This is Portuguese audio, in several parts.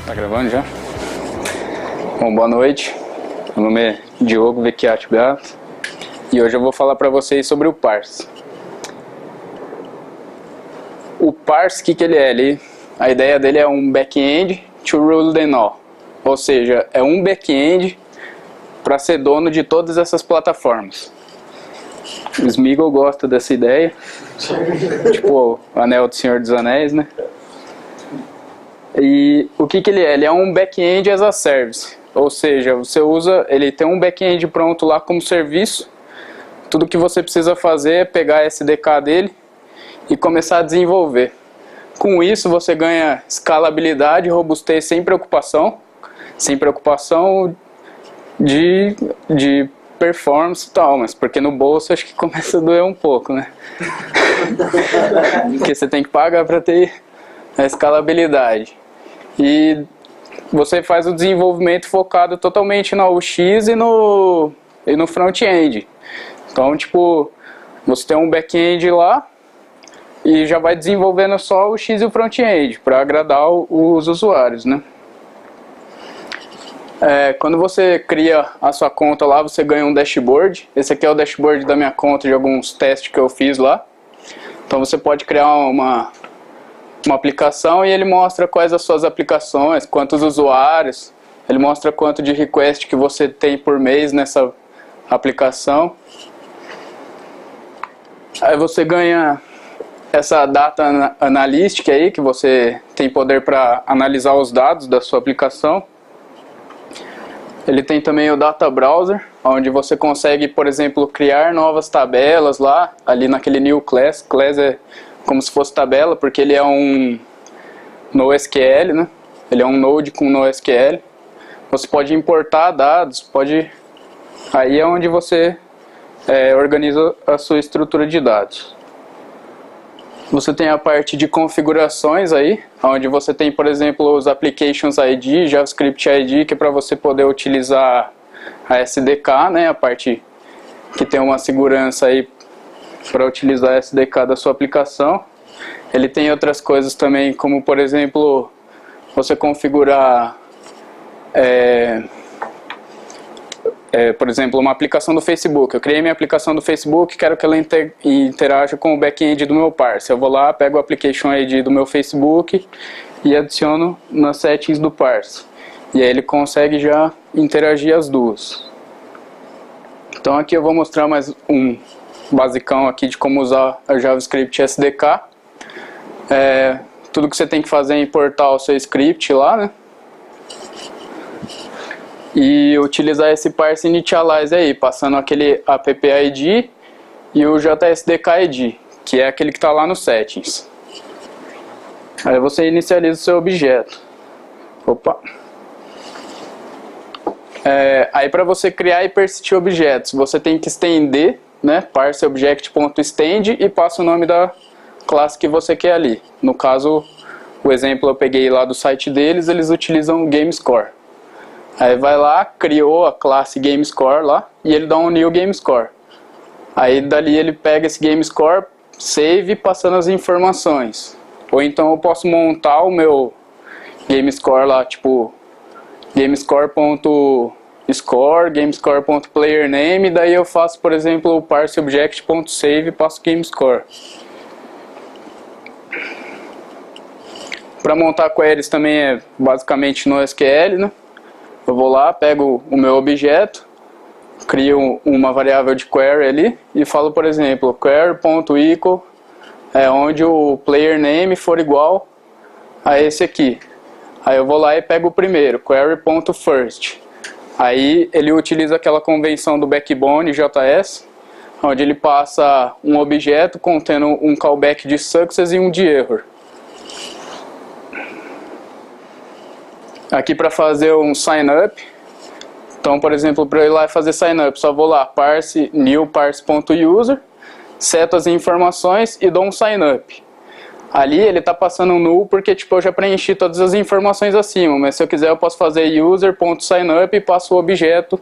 Tá gravando já? Bom, boa noite. Meu nome é Diogo Vecchiati Beato e hoje eu vou falar para vocês sobre o parse. O parse, o que ele é? A ideia dele é um back-end to rule them all, ou seja, é um back-end para ser dono de todas essas plataformas. O Smeagol gosta dessa ideia, tipo o Anel do Senhor dos Anéis, né? E o que ele é? Ele é um back-end as a service, ou seja, ele tem um back-end pronto lá como serviço. Tudo que você precisa fazer é pegar a SDK dele e começar a desenvolver. Com isso você ganha escalabilidade e robustez sem preocupação de performance e tal, mas porque no bolso acho que começa a doer um pouco, né? Porque você tem que pagar para ter a escalabilidade. E você faz o desenvolvimento focado totalmente na UX e no front-end. Então, tipo, você tem um back-end lá e já vai desenvolvendo só o UX e o front-end para agradar os usuários, né? Quando você cria a sua conta lá, você ganha um dashboard. Esse aqui é o dashboard da minha conta de alguns testes que eu fiz lá. Então você pode criar uma aplicação e ele mostra quais as suas aplicações, quantos usuários, ele mostra quanto de request que você tem por mês nessa aplicação. Aí você ganha essa data analytic aí, que você tem poder para analisar os dados da sua aplicação. Ele tem também o Data Browser, onde você consegue, por exemplo, criar novas tabelas lá, ali naquele New Class. Class é como se fosse tabela, porque ele é um NoSQL, né? Ele é um Node com NoSQL. Você pode importar dados, aí é onde você organiza a sua estrutura de dados. Você tem a parte de configurações aí, onde você tem, por exemplo, os Applications ID, JavaScript ID, que é para você poder utilizar a SDK, né, a parte que tem uma segurança aí para utilizar a SDK da sua aplicação. Ele tem outras coisas também, como por exemplo, você configurar por exemplo, uma aplicação do Facebook. Eu criei minha aplicação do Facebook, quero que ela interaja com o back-end do meu parse. Eu vou lá, pego o Application ID do meu Facebook e adiciono nas settings do parse. E aí ele consegue já interagir as duas. Então aqui eu vou mostrar mais um basicão aqui de como usar a JavaScript SDK. Tudo que você tem que fazer é importar o seu script lá, né? E utilizar esse parse initialize aí, passando aquele app ID e o JSDK ID, que é aquele que está lá nos settings. Aí você inicializa o seu objeto. Aí para você criar e persistir objetos, você tem que estender, né, parse object.extend e passa o nome da classe que você quer ali. No caso, o exemplo eu peguei lá do site deles, eles utilizam o GameScore. Aí vai lá, criou a classe GameScore lá e ele dá um new GameScore. Aí dali ele pega esse GameScore, save, passando as informações. Ou então eu posso montar o meu GameScore lá, tipo GameScore.score, GameScore.playerName, daí eu faço, por exemplo, o parse object.save e passo GameScore. Para montar queries também é basicamente no SQL, né? Eu vou lá, pego o meu objeto, crio uma variável de query ali e falo, por exemplo, query.equal onde o player name for igual a esse aqui. Aí eu vou lá e pego o primeiro, query.first. Aí ele utiliza aquela convenção do backbone JS, onde ele passa um objeto contendo um callback de success e um de error. Aqui para fazer um sign up, então por exemplo, para eu ir lá e fazer sign up, só vou lá, parse new parse.user, seto as informações e dou um sign up. Ali ele está passando um null porque tipo, eu já preenchi todas as informações acima, mas se eu quiser eu posso fazer user.signup e passo o objeto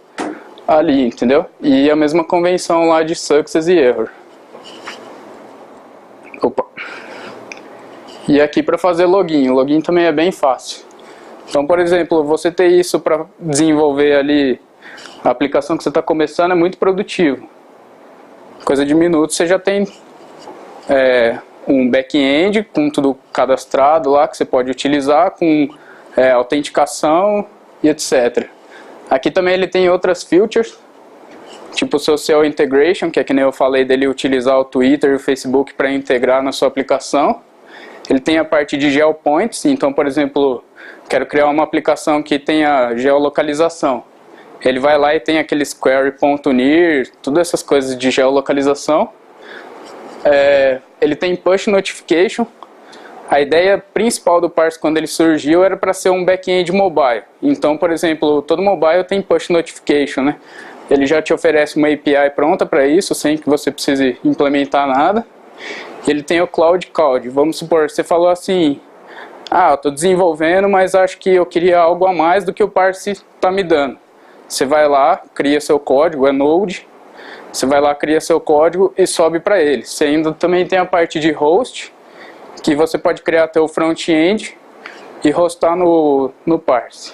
ali, entendeu? E a mesma convenção lá de success e error. E aqui para fazer login, o login também é bem fácil. Então, por exemplo, você ter isso para desenvolver ali a aplicação que você está começando é muito produtivo. Coisa de minutos você já tem um back-end com tudo cadastrado lá que você pode utilizar, com autenticação e etc. Aqui também ele tem outras features, tipo o Social Integration, que é que nem eu falei dele utilizar o Twitter e o Facebook para integrar na sua aplicação. Ele tem a parte de GeoPoints, então, por exemplo, quero criar uma aplicação que tenha geolocalização. Ele vai lá e tem aqueles query.near, todas essas coisas de geolocalização. Ele tem Push Notification. A ideia principal do Parse quando ele surgiu era para ser um back-end mobile. Então, por exemplo, todo mobile tem Push Notification, né? Ele já te oferece uma API pronta para isso, sem que você precise implementar nada. Ele tem o Cloud Code. Vamos supor, você falou assim, eu estou desenvolvendo, mas acho que eu queria algo a mais do que o Parse está me dando. Você vai lá, cria seu código, é Node. Você vai lá, cria seu código e sobe para ele. Você ainda também tem a parte de host, que você pode criar teu front-end e hostar no Parse.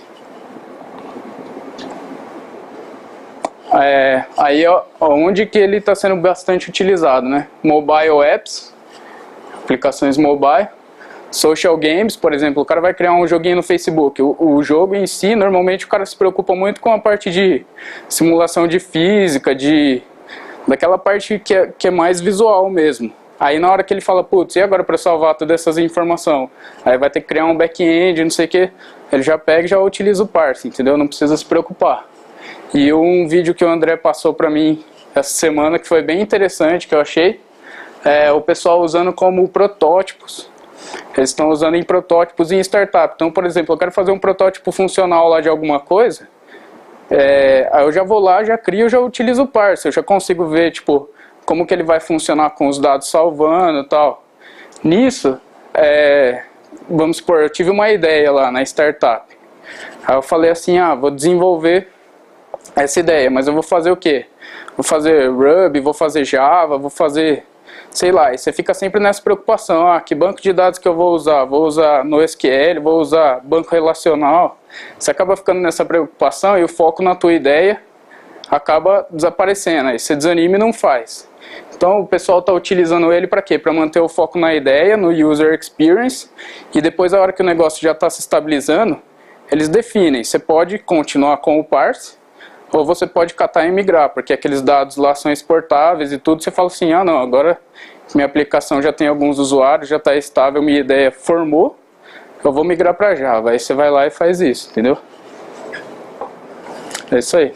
Aí onde que ele está sendo bastante utilizado, né? Mobile apps, aplicações mobile, social games, por exemplo, o cara vai criar um joguinho no Facebook. O jogo em si, normalmente o cara se preocupa muito com a parte de simulação de física, daquela parte que é mais visual mesmo. Aí na hora que ele fala, putz, e agora para salvar todas essas informações? Aí vai ter que criar um back-end, não sei o que. Ele já pega e já utiliza o Parse, entendeu? Não precisa se preocupar. E um vídeo que o André passou para mim essa semana, que foi bem interessante, que eu achei, o pessoal usando como protótipos. Eles estão usando em protótipos em startup. Então, por exemplo, eu quero fazer um protótipo funcional lá de alguma coisa, aí eu já vou lá, já crio, já utilizo o Parse. Eu já consigo ver, tipo, como que ele vai funcionar com os dados salvando e tal. Nisso, vamos supor, eu tive uma ideia lá na startup. Aí eu falei assim, vou desenvolver essa ideia, mas eu vou fazer o quê? Vou fazer Ruby, vou fazer Java, vou fazer, sei lá, e você fica sempre nessa preocupação, que banco de dados que eu vou usar? Vou usar NoSQL, vou usar banco relacional. Você acaba ficando nessa preocupação e o foco na tua ideia acaba desaparecendo, aí você desanima e não faz. Então o pessoal está utilizando ele para quê? Para manter o foco na ideia, no user experience, e depois a hora que o negócio já está se estabilizando, eles definem, você pode continuar com o Parse, ou você pode catar e migrar, porque aqueles dados lá são exportáveis e tudo, você fala assim, não, agora minha aplicação já tem alguns usuários, já está estável, minha ideia formou, eu vou migrar para Java. Aí você vai lá e faz isso, entendeu? É isso aí.